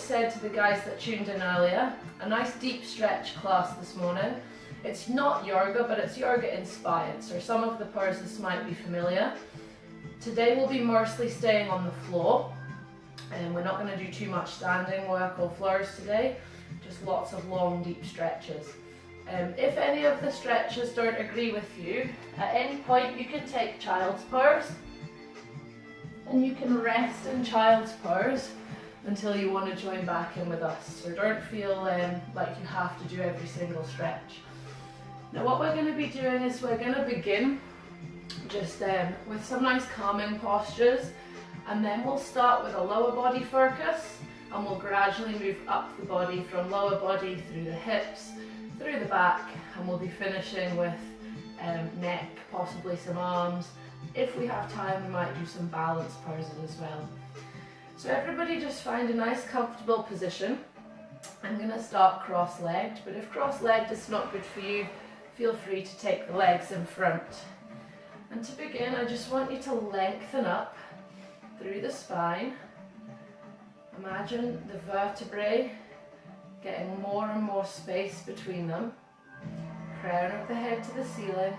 said to the guys that tuned in earlier, a nice deep stretch class this morning. It's not yoga, but it's yoga inspired, so some of the poses might be familiar. Today we'll be mostly staying on the floor, and we're not going to do too much standing work or floors today, just lots of long deep stretches. If any of the stretches don't agree with you, at any point you can take child's pose, and you can rest in child's pose until you want to join back in with us. So don't feel like you have to do every single stretch. Now what we're going to be doing is we're going to begin just with some nice calming postures, and then we'll start with a lower body focus, and we'll gradually move up the body from lower body through the hips, through the back, and we'll be finishing with neck, possibly some arms. If we have time, we might do some balance poses as well. So everybody just find a nice comfortable position. I'm going to start cross-legged, but if cross-legged is not good for you, feel free to take the legs in front. And to begin, I just want you to lengthen up through the spine. Imagine the vertebrae getting more and more space between them. Crown of the head to the ceiling.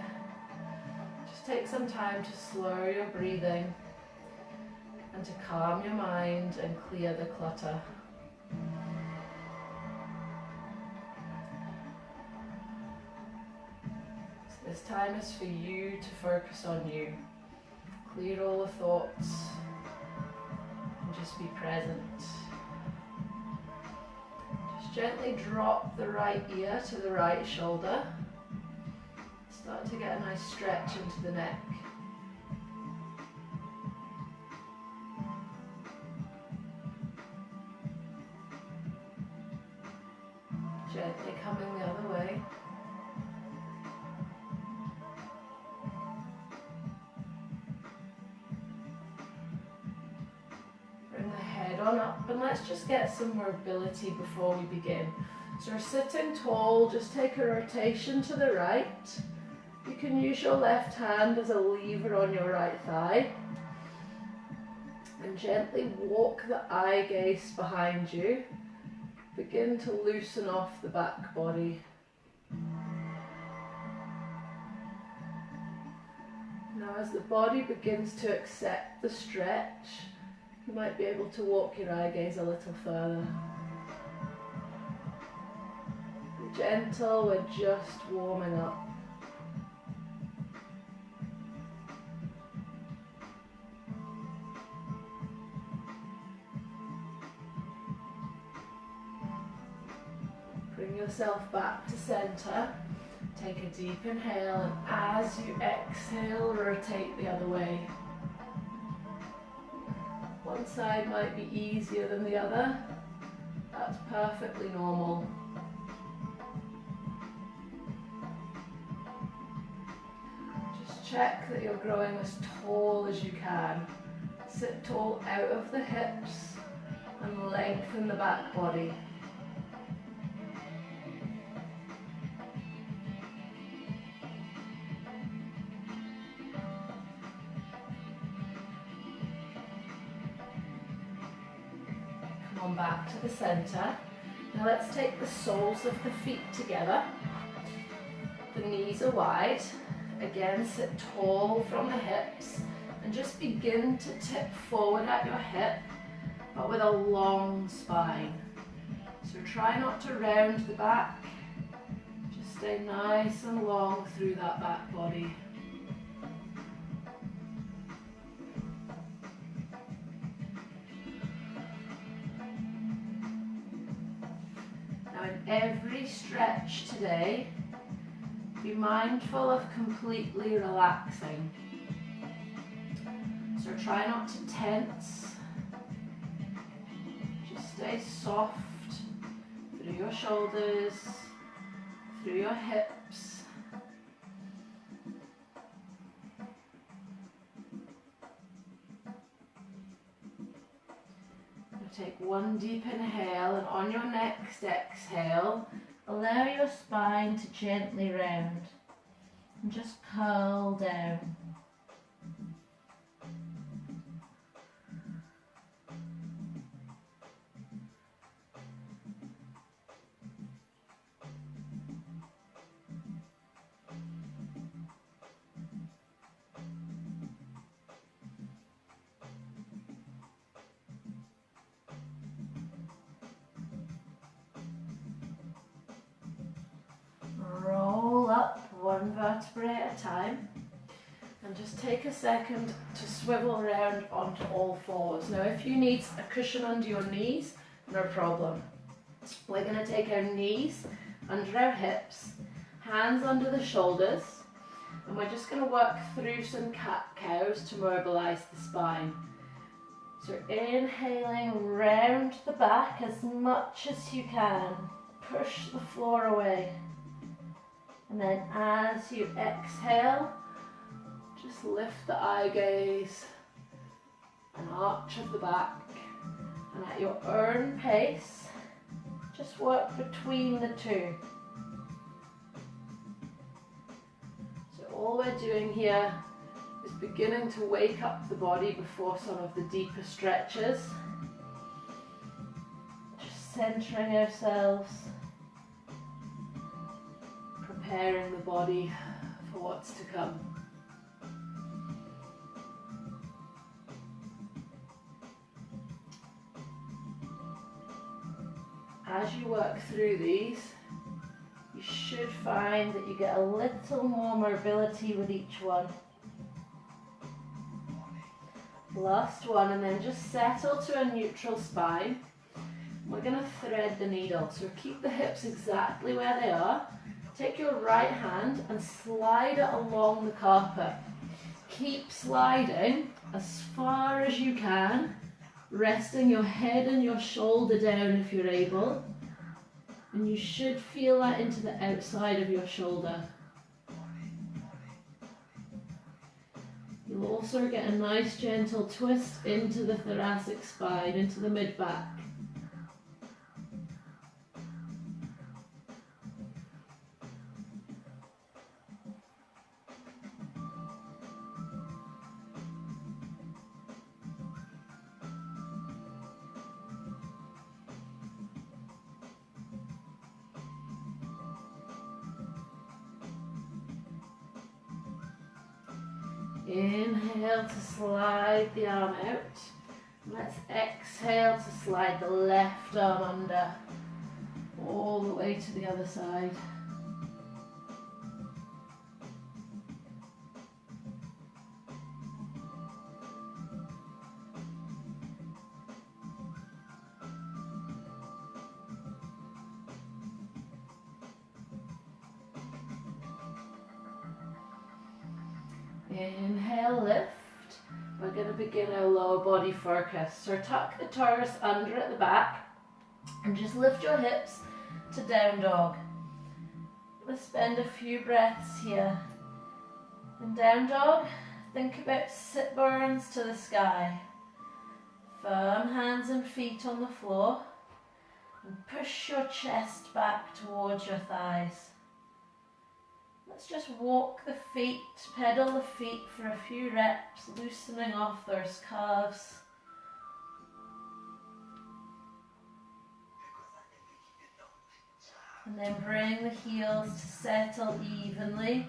Just take some time to slow your breathing and to calm your mind and clear the clutter. So this time is for you to focus on you. Clear all the thoughts and just be present. Just gently drop the right ear to the right shoulder. Start to get a nice stretch into the neck. Gently coming the other way. Bring the head on up, and let's just get some mobility before we begin. So we're sitting tall, just take a rotation to the right. You can use your left hand as a lever on your right thigh. And gently walk the eye gaze behind you. Begin to loosen off the back body. Now as the body begins to accept the stretch, you might be able to walk your eye gaze a little further. Be gentle, we're just warming up. Bring yourself back to center. Take a deep inhale, and as you exhale, rotate the other way. One side might be easier than the other. That's perfectly normal. Just check that you're growing as tall as you can. Sit tall out of the hips and lengthen the back body. On back to the center. Now let's take the soles of the feet together. The knees are wide. Again, sit tall from the hips and just begin to tip forward at your hip, but with a long spine. So try not to round the back. Just stay nice and long through that back body. In every stretch today, be mindful of completely relaxing. So try not to tense. Just stay soft through your shoulders, through your hips. Take one deep inhale, and on your next exhale, allow your spine to gently round and just curl down. vertebrae at a time. And just take a second to swivel around onto all fours. Now if you need a cushion under your knees, no problem. We're going to take our knees under our hips, hands under the shoulders, and we're just going to work through some cat-cows to mobilise the spine. So inhaling round the back as much as you can. Push the floor away. And then as you exhale, just lift the eye gaze, an arch of the back, and at your own pace, just work between the two. So all we're doing here is beginning to wake up the body before some of the deeper stretches. Just centering ourselves, preparing the body for what's to come. As you work through these, you should find that you get a little more mobility with each one. Last one, and then just settle to a neutral spine. We're going to thread the needle, so keep the hips exactly where they are. Take your right hand and slide it along the carpet. Keep sliding as far as you can, resting your head and your shoulder down if you're able. And you should feel that into the outside of your shoulder. You'll also get a nice gentle twist into the thoracic spine, into the mid-back. Inhale to slide the arm out. Let's exhale to slide the left arm under, all the way to the other side. Inhale, lift. We're going to begin our lower body focus. So tuck the toes under at the back and just lift your hips to down dog. Let's spend a few breaths here. In down dog, think about sit bones to the sky. Firm hands and feet on the floor, and push your chest back towards your thighs. Let's just walk the feet, pedal the feet for a few reps, loosening off those calves. And then bring the heels to settle evenly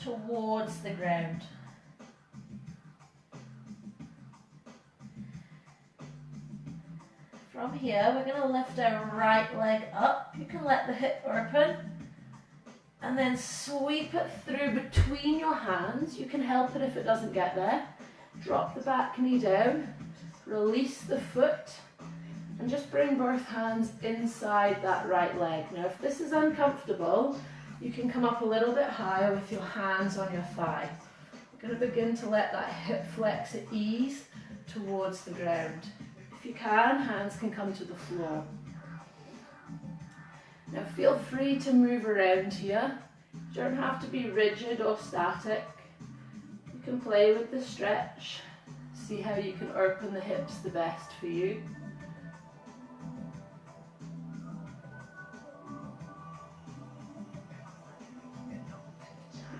towards the ground. From here, we're going to lift our right leg up. You can let the hip open. And then sweep it through between your hands. You can help it if it doesn't get there. Drop the back knee down, release the foot, and just bring both hands inside that right leg. Now if this is uncomfortable, you can come up a little bit higher with your hands on your thigh. We're going to begin to let that hip flex at ease towards the ground. If you can, hands can come to the floor. Now feel free to move around here. You don't have to be rigid or static. You can play with the stretch. See how you can open the hips the best for you.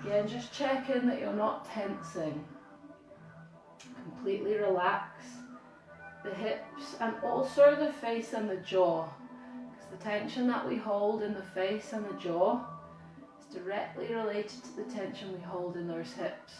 Again, just check in that you're not tensing. Completely relax the hips and also the face and the jaw. The tension that we hold in the face and the jaw is directly related to the tension we hold in those hips.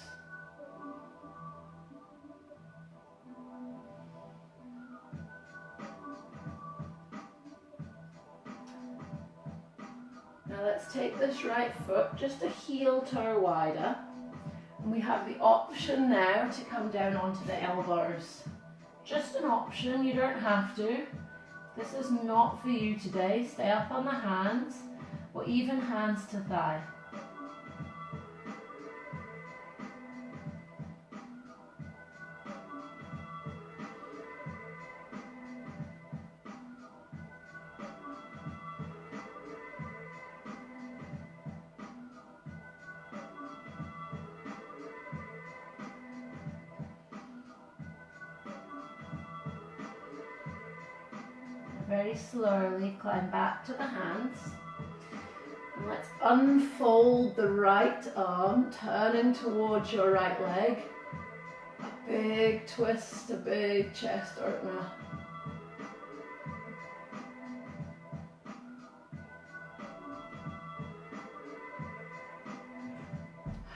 Now Now let's take this right foot just a heel toe wider. And we have the option now to come down onto the elbows. Just an option, you don't have to. This is not for you today. Stay up on the hands or even hands to thigh. Very slowly climb back to the hands. And let's unfold the right arm, turning towards your right leg. A big twist, a big chest opener.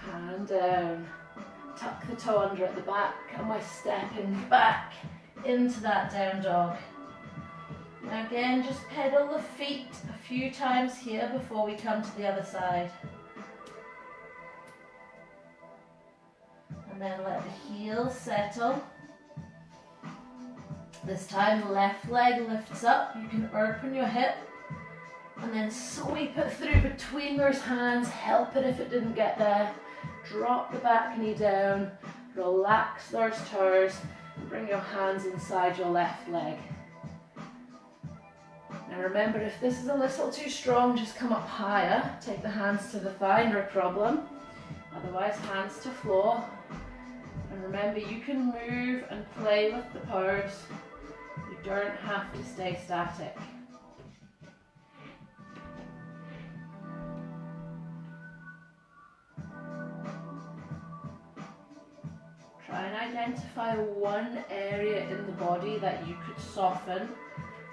Hand down. Tuck the toe under at the back, and we're stepping back into that down dog. Now again, just pedal the feet a few times here before we come to the other side. And then let the heels settle. This time the left leg lifts up. You can open your hip and then sweep it through between those hands. Help it if it didn't get there. Drop the back knee down. Relax those toes and bring your hands inside your left leg. Now remember, if this is a little too strong, just come up higher. Take the hands to the thigh, no problem. Otherwise, hands to floor. And remember, you can move and play with the pose. You don't have to stay static. Try and identify one area in the body that you could soften.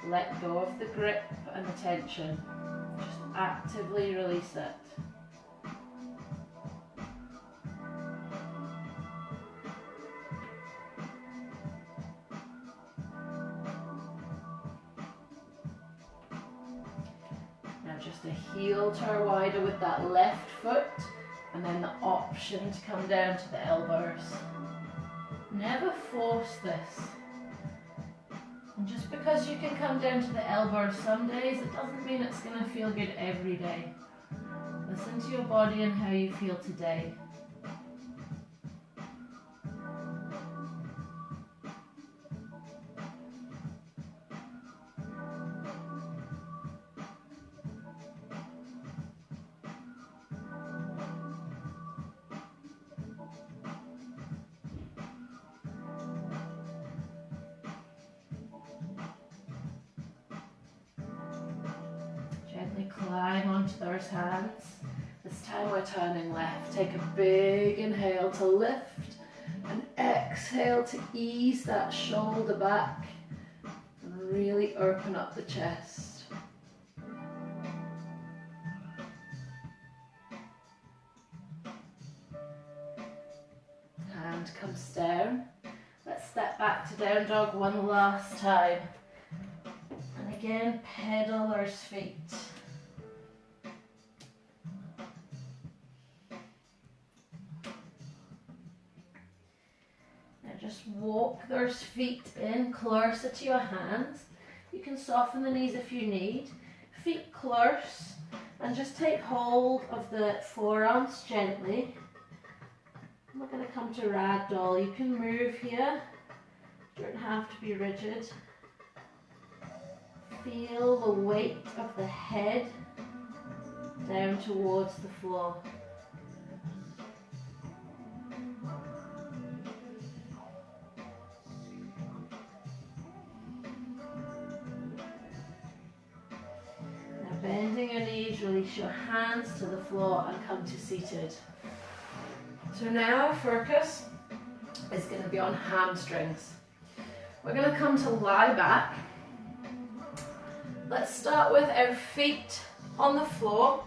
Let go of the grip and the tension. Just actively release it. Now just a heel toe wider with that left foot, and then the option to come down to the elbows. Never force this. And just because you can come down to the elbows some days, it doesn't mean it's going to feel good every day. Listen to your body and how you feel today. Climb onto those hands. This time we're turning left. Take a big inhale to lift and exhale to ease that shoulder back and really open up the chest. Hand comes down. Let's step back to down dog one last time. And again, pedal those feet. Just walk those feet in closer to your hands. You can soften the knees if you need. Feet close, and just take hold of the forearms gently. We're going to come to ragdoll. You can move here. You don't have to be rigid. Feel the weight of the head down towards the floor. Bending your knees, release your hands to the floor and come to seated. So now our focus is going to be on hamstrings. We're going to come to lie back. Let's start with our feet on the floor,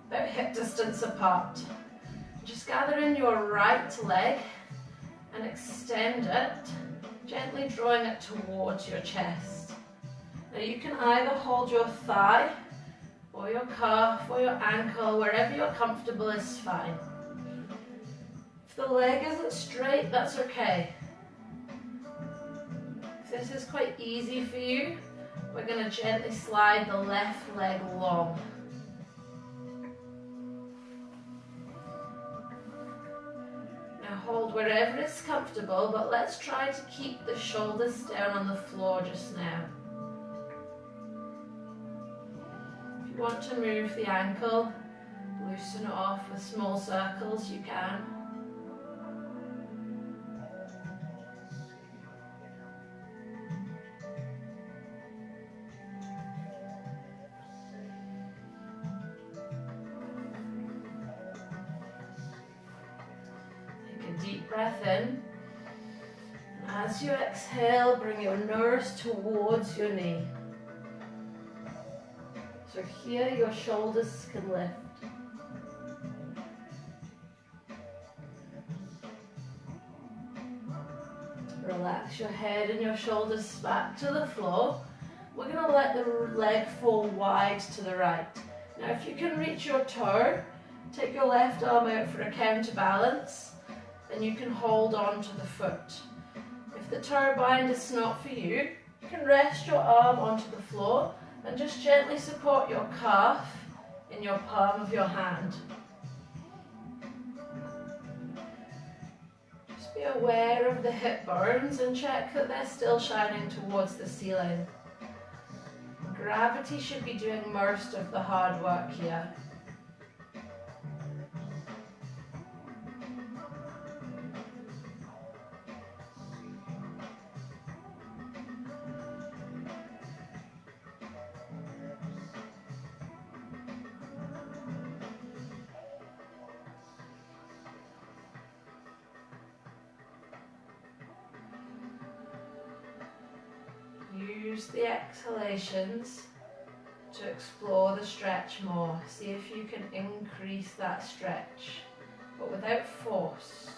about hip distance apart. Just gather in your right leg and extend it, gently drawing it towards your chest. Now you can either hold your thigh or your calf or your ankle, wherever you're comfortable is fine. If the leg isn't straight, that's okay. If this is quite easy for you, we're going to gently slide the left leg long. Now hold wherever is comfortable, but let's try to keep the shoulders down on the floor just now. If you want to move the ankle, loosen it off with small circles, you can. Deep breath in. As you exhale, bring your nose towards your knee. So here your shoulders can lift. Relax your head and your shoulders back to the floor. We're going to let the leg fall wide to the right. Now if you can reach your toe, take your left arm out for a counterbalance. And you can hold on to the foot. If the toe bind is not for you, you can rest your arm onto the floor and just gently support your calf in your palm of your hand. Just be aware of the hip bones and check that they're still shining towards the ceiling. Gravity should be doing most of the hard work here. Use the exhalations to explore the stretch more. See if you can increase that stretch, but without force.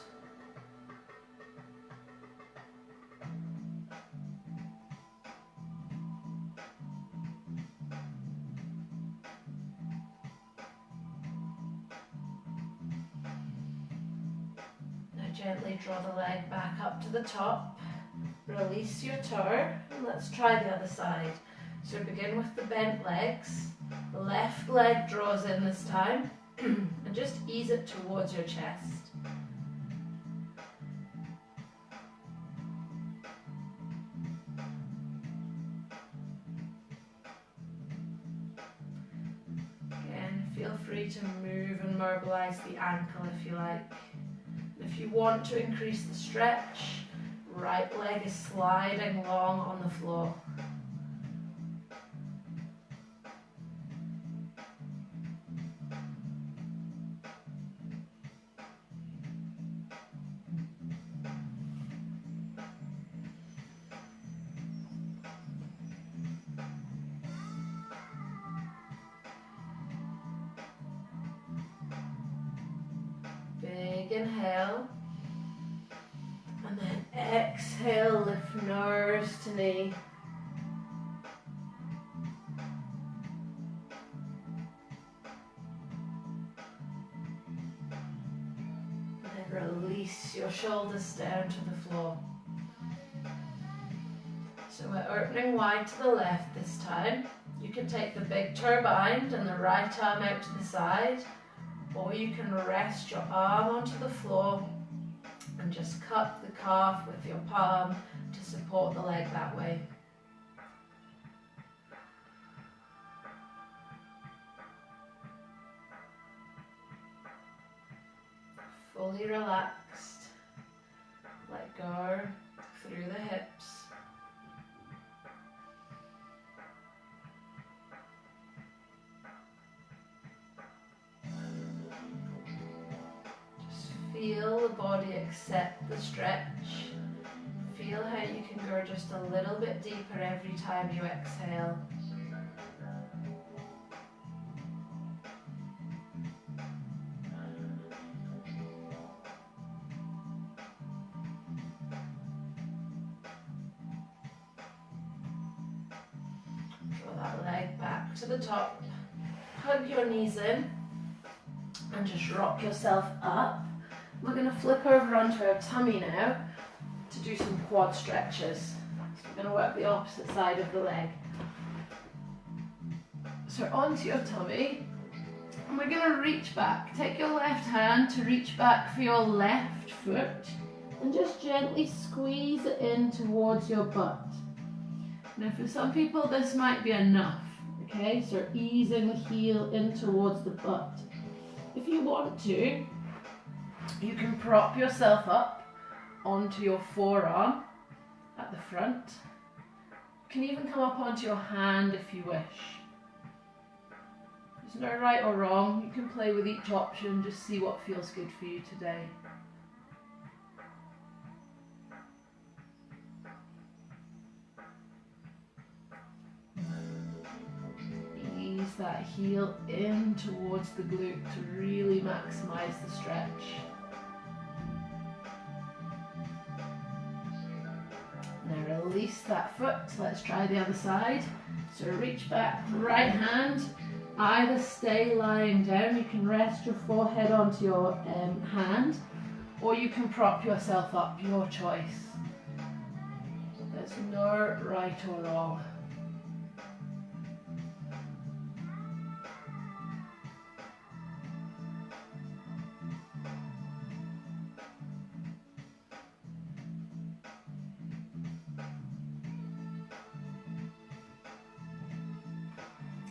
Now gently draw the leg back up to the top. Release your toe, and let's try the other side. So begin with the bent legs. The left leg draws in this time, and just ease it towards your chest. Again, feel free to move and mobilize the ankle if you like. If you want to increase the stretch, right leg is sliding long on the floor. Big inhale. And then exhale, lift nose to knee. And then release your shoulders down to the floor. So we're opening wide to the left this time. You can take the big toe bind and the right arm out to the side, or you can rest your arm onto the floor and just cup the calf with your palm to support the leg that way. Fully relaxed. Let go through the hips. Feel the body accept the stretch. Feel how you can go just a little bit deeper every time you exhale. Draw that leg back to the top. hug your knees in and just rock yourself up. We're going to flip over onto our tummy now to do some quad stretches. So we're going to work the opposite side of the leg. So onto your tummy, and we're going to reach back. Take your left hand to reach back for your left foot and just gently squeeze it in towards your butt. Now for some people this might be enough, okay? So easing the heel in towards the butt. If you want to, you can prop yourself up onto your forearm at the front. You can even come up onto your hand if you wish. There's no right or wrong. You can play with each option, just see what feels good for you today. Ease that heel in towards the glute to really maximize the stretch. Now release that foot. Let's try the other side. So reach back, right hand, either stay lying down, you can rest your forehead onto your hand, or you can prop yourself up, your choice. There's no right or wrong.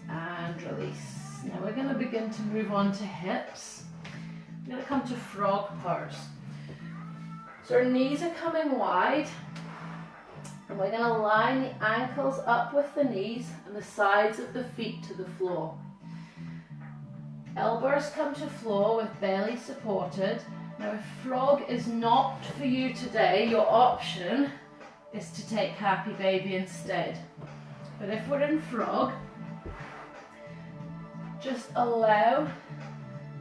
And release. Now we're going to begin to move on to hips. We're going to come to frog pose. So our knees are coming wide, and we're going to line the ankles up with the knees and the sides of the feet to the floor. Elbows come to floor with belly supported. Now if frog is not for you today, your option is to take happy baby instead. But if we're in frog, just allow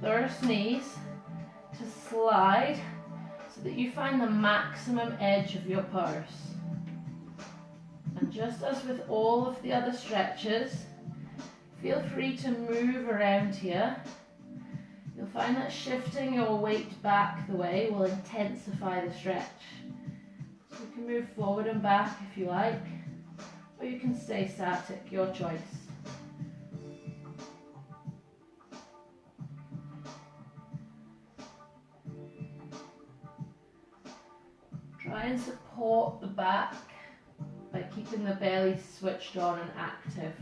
those knees to slide so that you find the maximum edge of your pose. And just as with all of the other stretches, feel free to move around here. You'll find that shifting your weight back the way will intensify the stretch. So you can move forward and back if you like, or you can stay static, your choice. Try and support the back by keeping the belly switched on and active.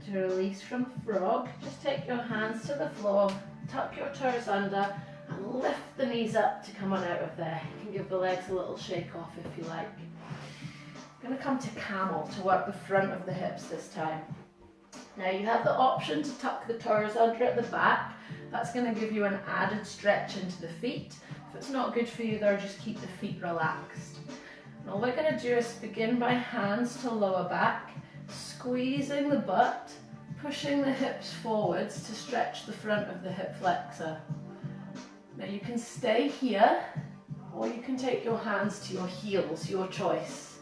To release from frog, just take your hands to the floor, tuck your toes under and lift the knees up to come on out of there. You can give the legs a little shake off if you like. I'm going to come to camel to work the front of the hips this time. Now you have the option to tuck the toes under at the back. That's going to give you an added stretch into the feet. If it's not good for you though, just keep the feet relaxed. And all we're going to do is begin by hands to lower back, squeezing the butt, pushing the hips forwards to stretch the front of the hip flexor. Now you can stay here, or you can take your hands to your heels, your choice.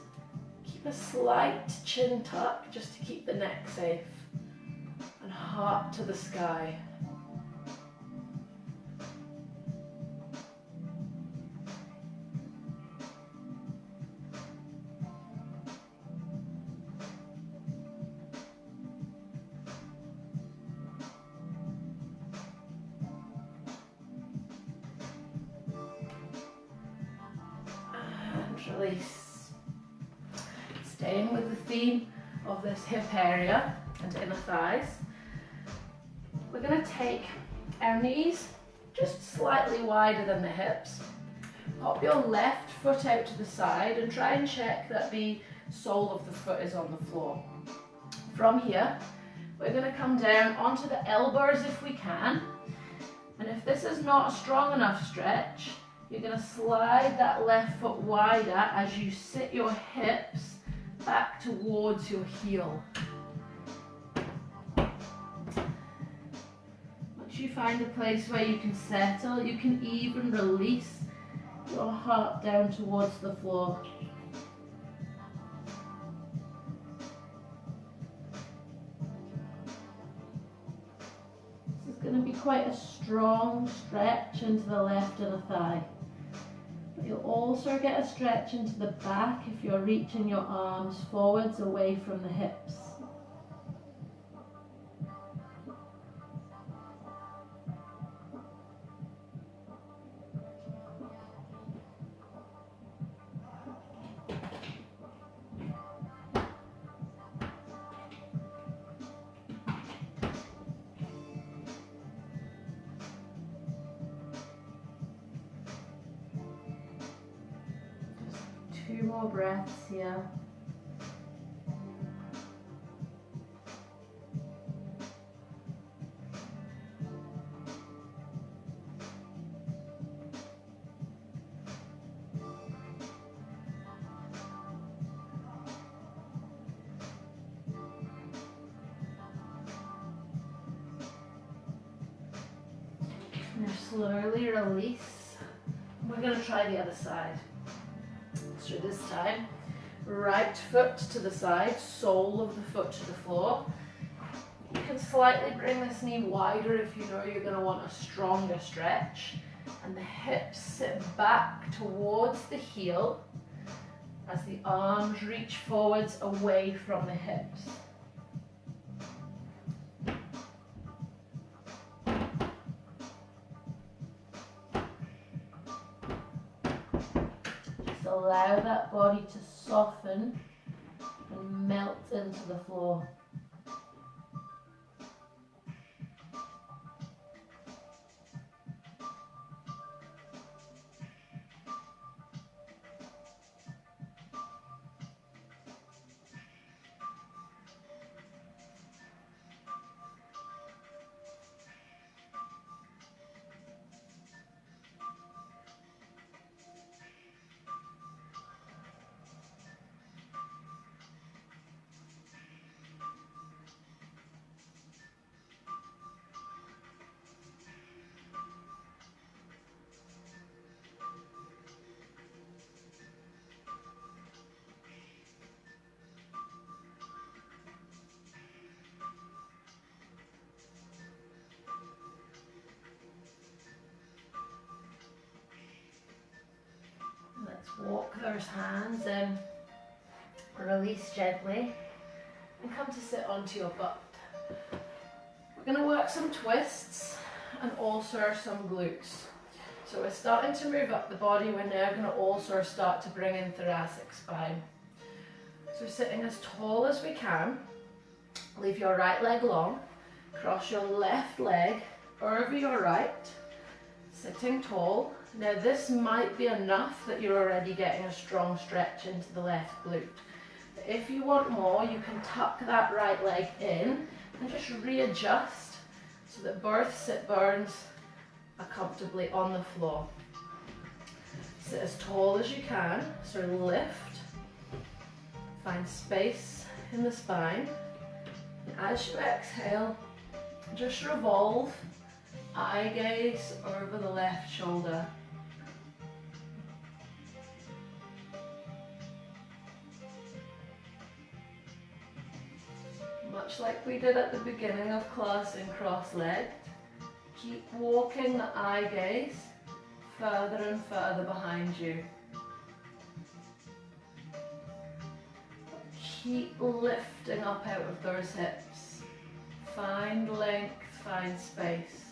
Keep a slight chin tuck just to keep the neck safe, and heart to the sky. Release. Staying with the theme of this hip area and inner thighs, we're going to take our knees just slightly wider than the hips. Pop your left foot out to the side and try and check that the sole of the foot is on the floor. From here, we're going to come down onto the elbows if we can. And And if this is not a strong enough stretch, you're going to slide that left foot wider as you sit your hips back towards your heel. Once you find a place where you can settle, you can even release your heart down towards the floor. This is going to be quite a strong stretch into the left of the thigh. But you'll also get a stretch into the back if you're reaching your arms forwards away from the hips. Two more breaths here. Now slowly release. We're going to try the other side. So this time, right foot to the side, sole of the foot to the floor. You can slightly bring this knee wider if you know you're going to want a stronger stretch. And the hips sit back towards the heel as the arms reach forwards away from the hips. Allow that body to soften and melt into the floor. Let's walk those hands in, release gently, and come to sit onto your butt. We're going to work some twists and also some glutes. So we're starting to move up the body. We're now going to also start to bring in thoracic spine. So sitting as tall as we can, leave your right leg long, cross your left leg over your right, sitting tall. Now this might be enough that you're already getting a strong stretch into the left glute. But if you want more, you can tuck that right leg in and just readjust so that both sit bones are comfortably on the floor. Sit as tall as you can, so lift, find space in the spine. And as you exhale, just revolve, eye gaze over the left shoulder. Much like we did at the beginning of class in cross-legged, keep walking the eye gaze further and further behind you. Keep lifting up out of those hips. Find length, find space.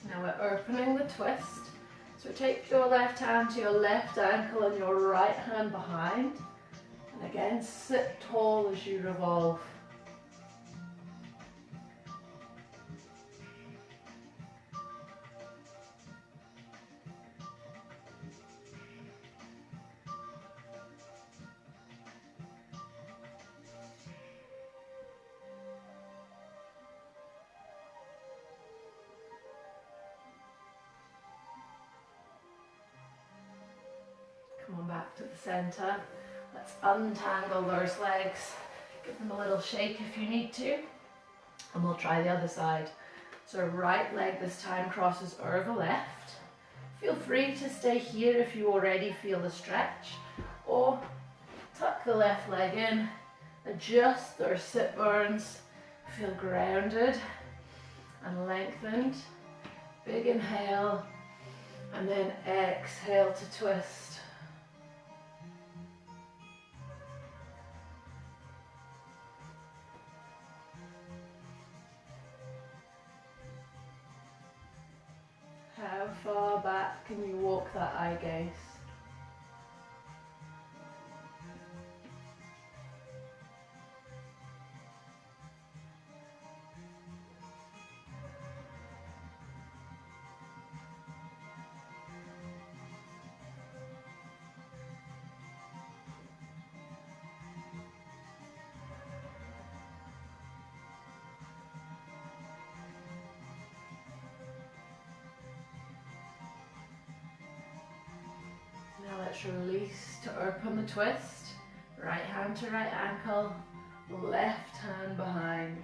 Now we're opening the twist. So take your left hand to your left ankle and your right hand behind. And again, sit tall as you revolve. back to the center. Let's untangle those legs. Give them a little shake if you need to. And we'll try the other side. So right leg this time crosses over the left. Feel free to stay here if you already feel the stretch, or tuck the left leg in, adjust those sit bones, feel grounded and lengthened. Big inhale, and then exhale to twist. How far back can you walk that eye gaze? Now let's release to open the twist. Right hand to right ankle, left hand behind.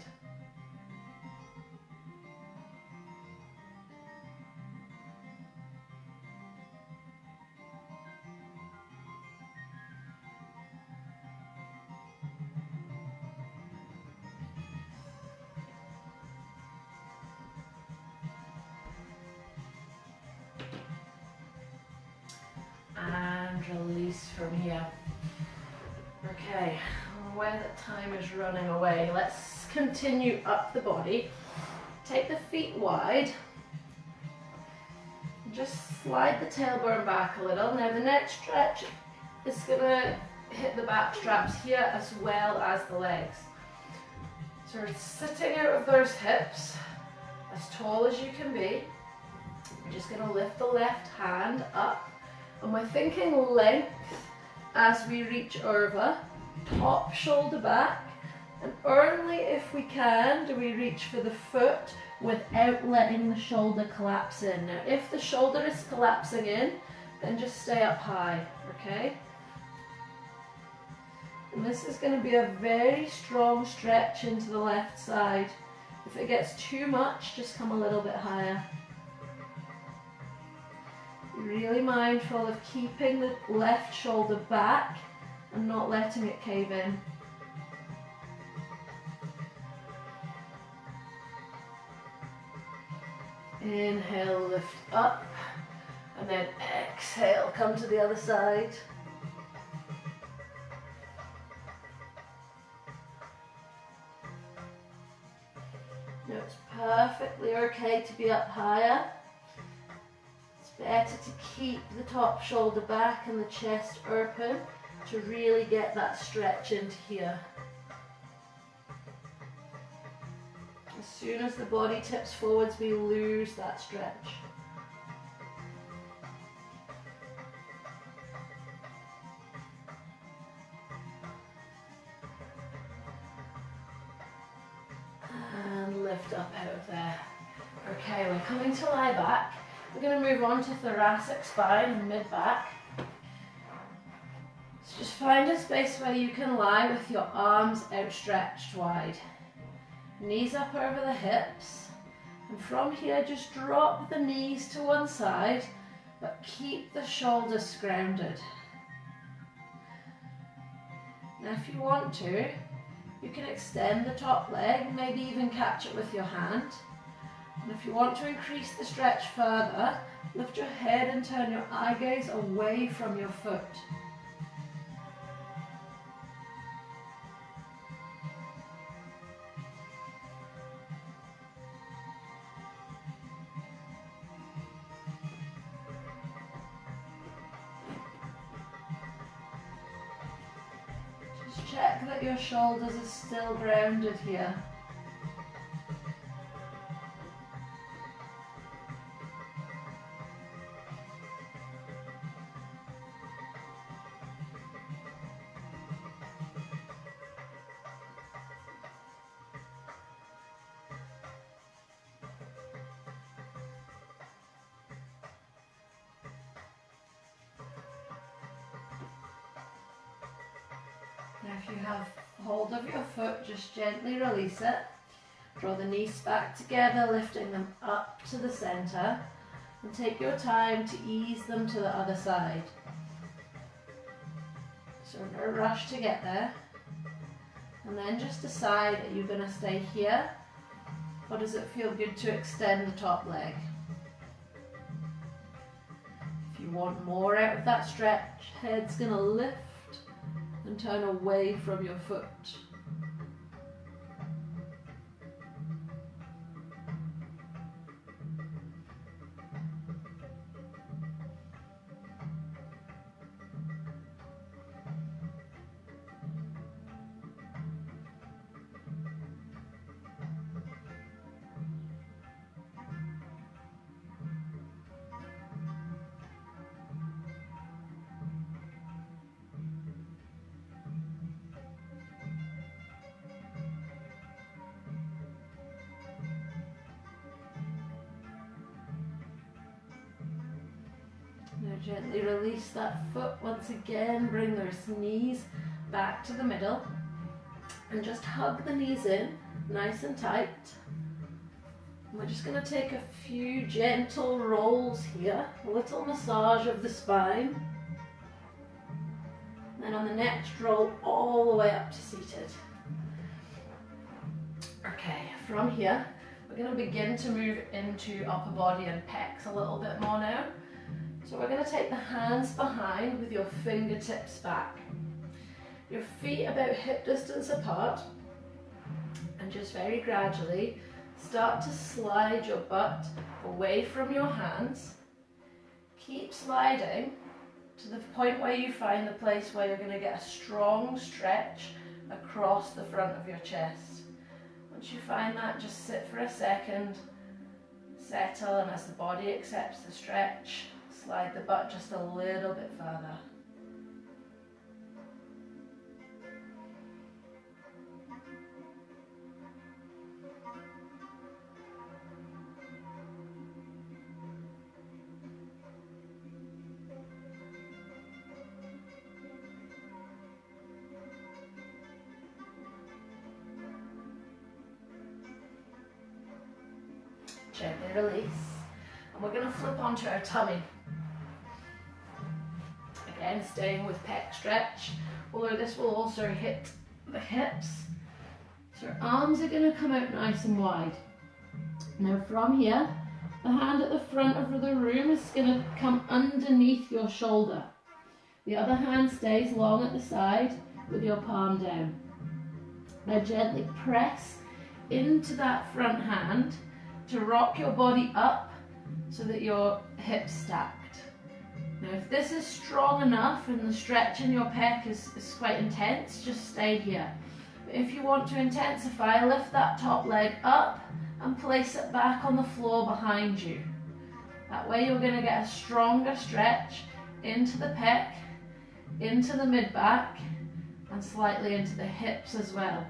And release from here. Okay, I'm aware that time is running away. Let's continue up the body. Take the feet wide. Just slide the tailbone back a little. Now the next stretch is going to hit the back straps here as well as the legs. So we're sitting out of those hips as tall as you can be. You're just going to lift the left hand up. And we're thinking length as we reach over, top shoulder back, and only if we can do we reach for the foot without letting the shoulder collapse in. Now if the shoulder is collapsing in, then just stay up high, okay? And this is going to be a very strong stretch into the left side. If it gets too much, just come a little bit higher. Really mindful of keeping the left shoulder back and not letting it cave in. Inhale, lift up, and then exhale, come to the other side. Now it's perfectly okay to be up higher. Better to keep the top shoulder back and the chest open to really get that stretch into here. As soon as the body tips forwards, we lose that stretch. And lift up out of there. Okay, we're coming to lie back. We're going to move on to thoracic spine and mid-back. So just find a space where you can lie with your arms outstretched wide. Knees up over the hips. And from here, just drop the knees to one side, but keep the shoulders grounded. Now if you want to, you can extend the top leg, maybe even catch it with your hand. And if you want to increase the stretch further, lift your head and turn your eye gaze away from your foot. Just check that your shoulders are still grounded here. If you have hold of your foot, just gently release it. Draw the knees back together, lifting them up to the centre, and take your time to ease them to the other side. So no rush to get there. And then just decide, are you going to stay here, or does it feel good to extend the top leg? If you want more out of that stretch, head's going to lift and turn away from your foot. Now gently release that foot once again, bring those knees back to the middle and just hug the knees in nice and tight. And we're just going to take a few gentle rolls here, a little massage of the spine. And then on the next roll all the way up to seated. Okay, from here we're going to begin to move into upper body and pecs a little bit more now. So we're going to take the hands behind with your fingertips back. Your feet about hip distance apart, and just very gradually start to slide your butt away from your hands. Keep sliding to the point where you find the place where you're going to get a strong stretch across the front of your chest. Once you find that, just sit for a second, settle, and as the body accepts the stretch, slide the butt just a little bit further. Gently release. And we're going to flip onto our tummy. Again, staying with pec stretch, although this will also hit the hips. So our arms are going to come out nice and wide. Now from here, the hand at the front of the room is going to come underneath your shoulder. The other hand stays long at the side with your palm down. Now gently press into that front hand to rock your body up so that your hips stacked. Now if this is strong enough and the stretch in your pec is quite intense, just stay here. But if you want to intensify, lift that top leg up and place it back on the floor behind you. That way you're going to get a stronger stretch into the pec, into the mid-back, and slightly into the hips as well.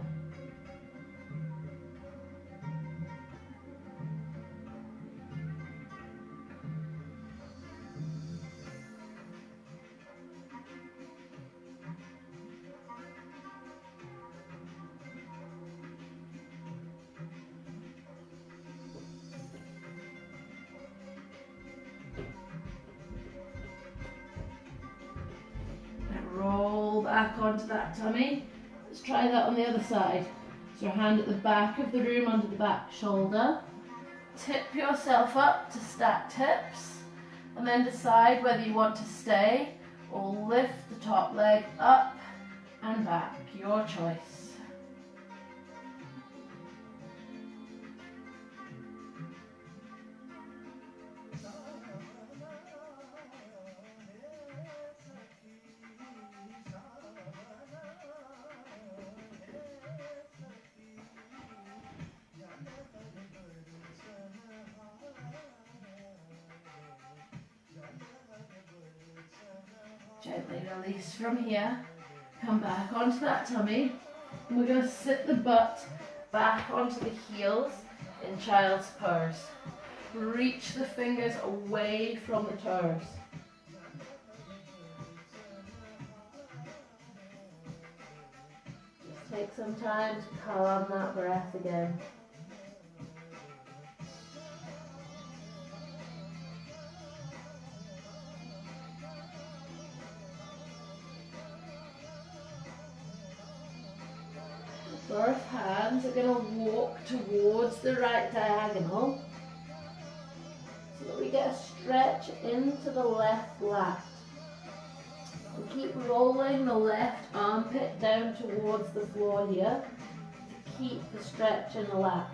Roll back onto that tummy. Let's try that on the other side. So your hand at the back of the room under the back shoulder. Tip yourself up to stacked hips and then decide whether you want to stay or lift the top leg up and back. Your choice. Gently release from here, come back onto that tummy, and we're going to sit the butt back onto the heels in child's pose. Reach the fingers away from the toes. Take some time to calm that breath again. Both hands are going to walk towards the right diagonal so that we get a stretch into the left lat. And keep rolling the left armpit down towards the floor here to keep the stretch in the lat.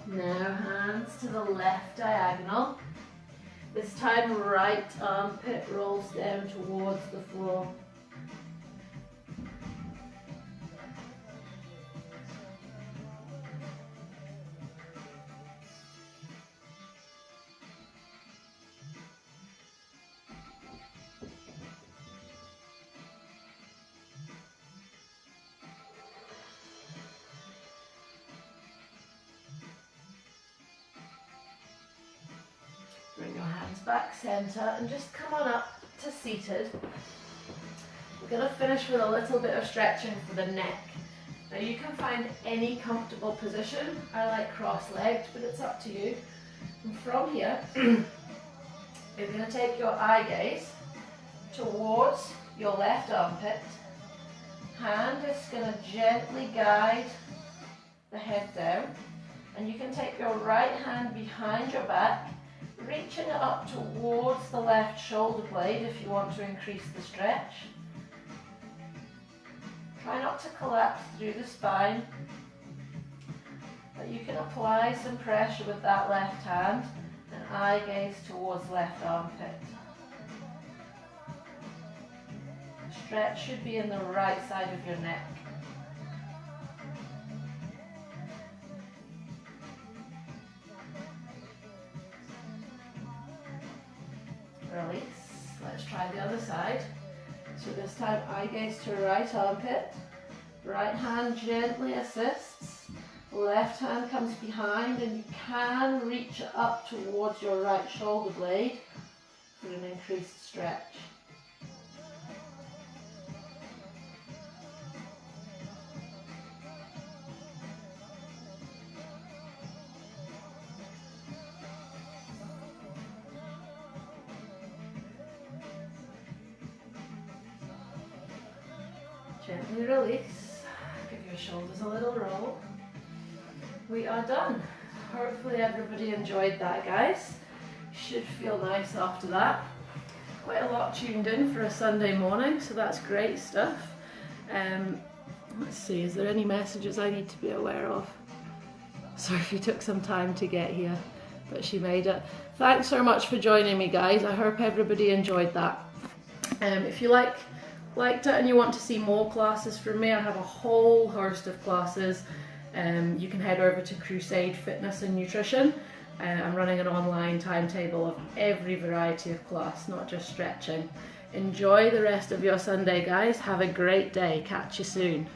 Now hands to the left diagonal. This time right armpit rolls down towards the floor. Bring your hands back center and just come on up to seated. We're going to finish with a little bit of stretching for the neck. Now you can find any comfortable position. I like cross-legged, but it's up to you. And from here, you're going to take your eye gaze towards your left armpit. Hand is going to gently guide the head down. And you can take your right hand behind your back, reaching it up towards the left shoulder blade if you want to increase the stretch. Try not to collapse through the spine, but you can apply some pressure with that left hand and eye gaze towards left armpit. The stretch should be in the right side of your neck. Release. Let's try the other side. So this time eye gaze to right armpit. Right hand gently assists. Left hand comes behind and you can reach up towards your right shoulder blade for an increased stretch. Gently release, give your shoulders a little roll. We are done. Hopefully everybody enjoyed that, guys. Should feel nice after that. Quite a lot tuned in for a Sunday morning, so that's great stuff. Let's see, is there any messages I need to be aware of? Sorry if you took some time to get here, but she made it. Thanks so much for joining me, guys. I hope everybody enjoyed that. If you liked it and you want to see more classes from me, I have a whole host of classes. You can head over to Crusade Fitness and Nutrition. I'm running an online timetable of every variety of class, not just stretching. Enjoy the rest of your Sunday, guys. Have a great day. Catch you soon.